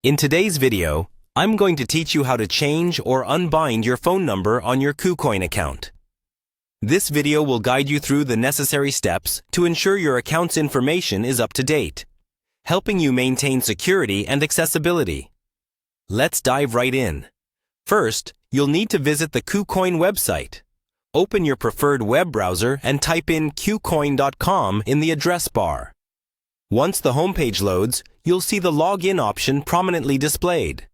In today's video, I'm going to teach you how to change or unbind your phone number on your Kucoin account. This video will guide you through the necessary steps to ensure your account's information is up to date, helping you maintain security and accessibility. Let's dive right in. First, you'll need to visit the Kucoin website. Open your preferred web browser and type in kucoin.com in the address bar. Once the homepage loads, you'll see the login option prominently displayed.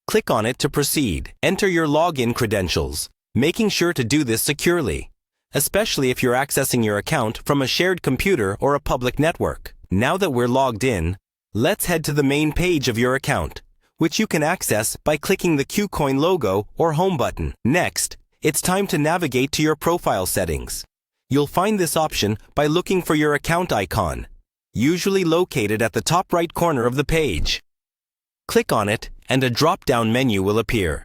Click on it to proceed. Enter your login credentials, making sure to do this securely, especially if you're accessing your account from a shared computer or a public network. Now that we're logged in, let's head to the main page of your account, which you can access by clicking the Kucoin logo or home button. Next, it's time to navigate to your profile settings. You'll find this option by looking for your account icon, usually located at the top right corner of the page. Click on it and a drop-down menu will appear.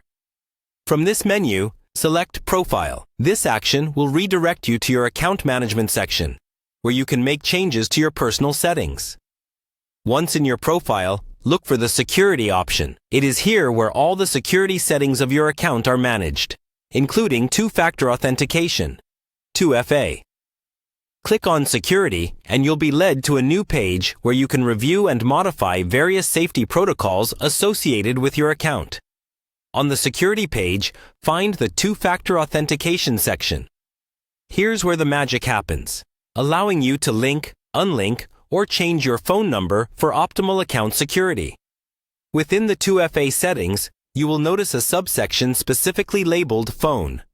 From this menu, select Profile. This action will redirect you to your account management section, where you can make changes to your personal settings. Once in your profile, look for the Security option. It is here where all the security settings of your account are managed, including two-factor authentication, 2FA. Click on Security and you'll be led to a new page where you can review and modify various safety protocols associated with your account. On the Security page, find the two-factor authentication section. Here's where the magic happens, allowing you to link, unlink, or change your phone number for optimal account security. Within the 2FA settings, you will notice a subsection specifically labeled Phone.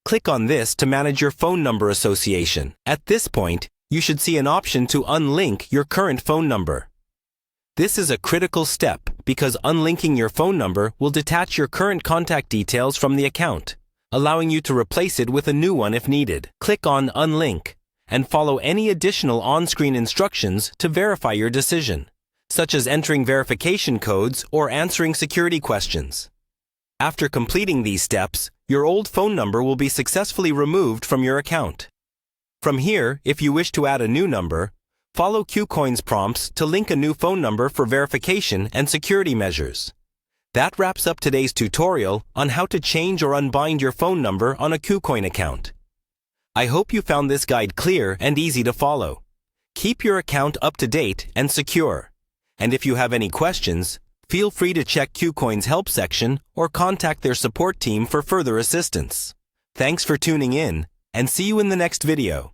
Click on this to manage your phone number association. At this point, you should see an option to unlink your current phone number. This is a critical step because unlinking your phone number will detach your current contact details from the account, allowing you to replace it with a new one if needed. Click on Unlink and follow any additional on-screen instructions to verify your decision, such as entering verification codes or answering security questions. After completing these steps, your old phone number will be successfully removed from your account. From here, if you wish to add a new number, follow Kucoin's prompts to link a new phone number for verification and security measures. That wraps up today's tutorial on how to change or unbind your phone number on a Kucoin account. I hope you found this guide clear and easy to follow. Keep your account up to date and secure. And if you have any questions, feel free to check Kucoin's help section or contact their support team for further assistance. Thanks for tuning in, and see you in the next video.